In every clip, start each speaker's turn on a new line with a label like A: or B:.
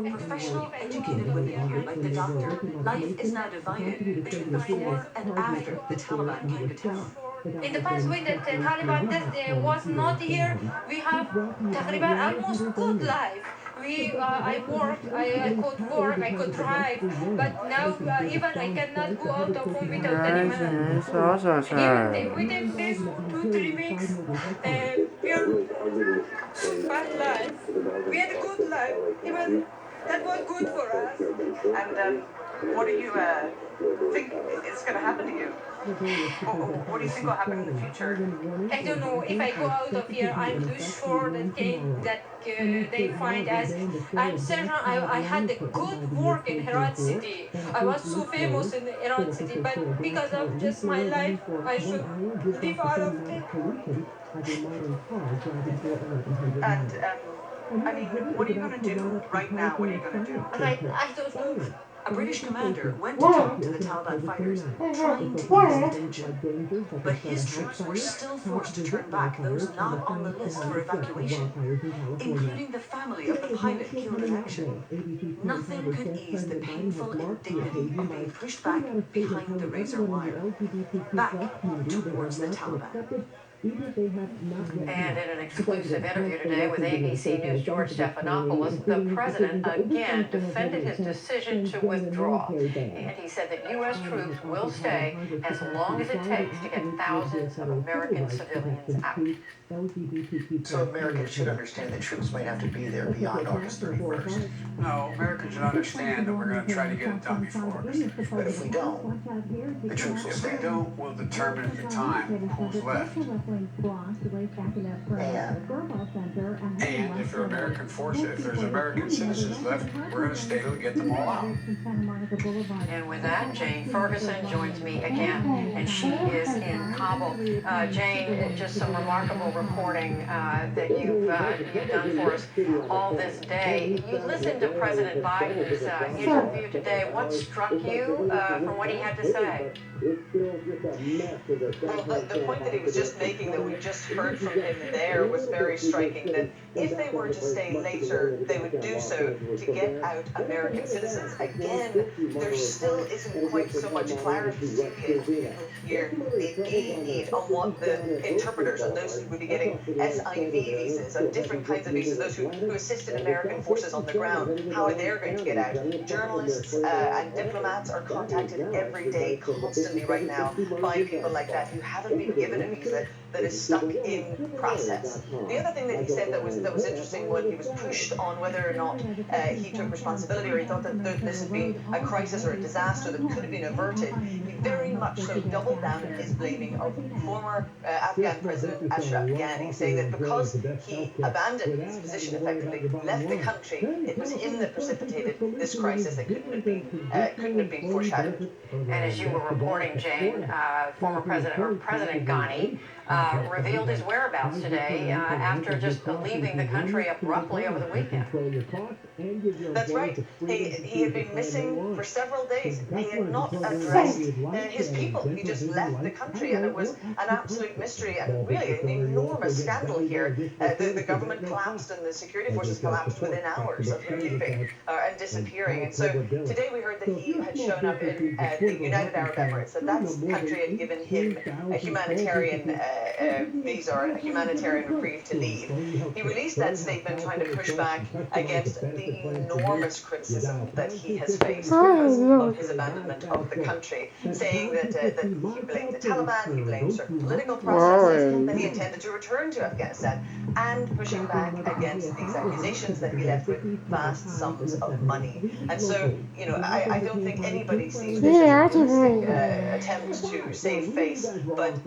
A: Professional, educated women here, like the doctor, life is now divided between before and after the Taliban came to town.
B: In the past, when the Taliban was not here, we have تقريبا almost good life. I worked, I could work, I could drive, but now even I cannot go out of home without any money. Even within this 2 3 weeks, we are bad life. We had a good life. Even that was good for us.
A: And what do you think is going to happen to you? What do you think will happen in the future?
B: I don't know if I go out of here. I'm too sure that they find us. I'm certain I had a good work in Herat City. I was so famous in Herat City, but because of just my life, I should leave out of it.
A: And I mean, what are you going to do right now? What are you going to do?
B: I don't know.
A: A British commander went to talk to the Taliban fighters, trying to ease tension. But his troops were still forced to turn back those not on the list for evacuation, including the family of the pilot killed in action. Nothing could ease the painful indignity of being pushed back behind the razor wire, back towards the Taliban.
C: And in an exclusive interview today with ABC News' George Stephanopoulos, the president again defended his decision to withdraw. And he said that U.S. troops will stay as long as it takes to get thousands of American civilians out.
D: So Americans should understand that troops might have to be there beyond August 31st.
E: No, Americans should understand that we're going to try to get it done before August 31st.
D: But if we don't, the troops will
E: If we
D: stay.
E: don't, we'll determine at the time who's left. And if there are American forces, if there's American citizens left, we're going to stay till we get them all out.
C: And with that, Jane Ferguson joins me again, and she is in Kabul. Jane, just some remarkable reporting that you've done for us all this day. You listened to President Biden's interview today. What struck you from what he had to say?
A: Well, the point that he was just making, that we just heard from him there, was very striking, that if they were to stay later, they would do so to get out American citizens. Again, there still isn't quite so much clarity here, indeed, on what the interpreters and those who would be getting SIV visas and different kinds of visas, those who assisted American forces on the ground, how they are going to get out. Journalists and diplomats are contacted every day, constantly right now, by people like that who haven't been given a visa, that is stuck in process. The other thing that he said that was interesting, when he was pushed on whether or not he took responsibility, or he thought that this had been a crisis or a disaster that could have been averted, he very much so doubled down in his blaming of former Afghan President Ashraf Ghani, saying that because he abandoned his position, effectively left the country, it was him that precipitated this crisis that couldn't have been foreshadowed.
C: And as you were reporting, Jane, former President Ghani revealed his whereabouts today after just leaving the country abruptly over the weekend.
A: That's right. He had been missing for several days. He had not addressed his people. He just left the country, and it was an absolute mystery and really an enormous scandal here. The government collapsed and the security forces collapsed within hours of him leaving and disappearing. And so today we heard that he had shown up in the United Arab Emirates, that country had given him a humanitarian visa, or a humanitarian reprieve to leave. He released that statement trying to push back against the enormous criticism that he has faced because of his abandonment of the country, saying that he blamed the Taliban, he blamed certain political processes, that he intended to return to Afghanistan, and pushing back against these accusations that he left with vast sums of money. And so, I don't think anybody sees this as a realistic attempt to save face, but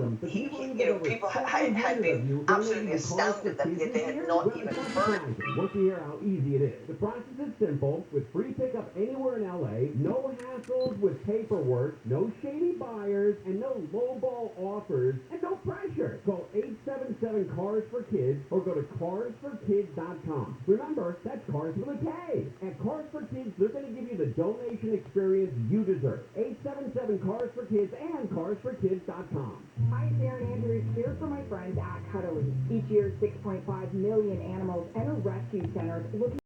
A: people had been absolutely astounded that they had not even heard.
F: Want to hear how easy it is? The process is simple, with free pickup anywhere in LA, no hassles with paperwork, no shady buyers, and no lowball offers, and no pressure. Call 877-CARS-FOR-KIDS or go to carsforkids.com. Remember, that's Cars with a K. At Cars for Kids, they're going to give you the donation experience you deserve. 877-CARS-FOR-KIDS and carsforkids.com.
G: Hi, Sarah Andrews here for my friends at Cuddly. Each year, 6.5 million animals enter rescue centers looking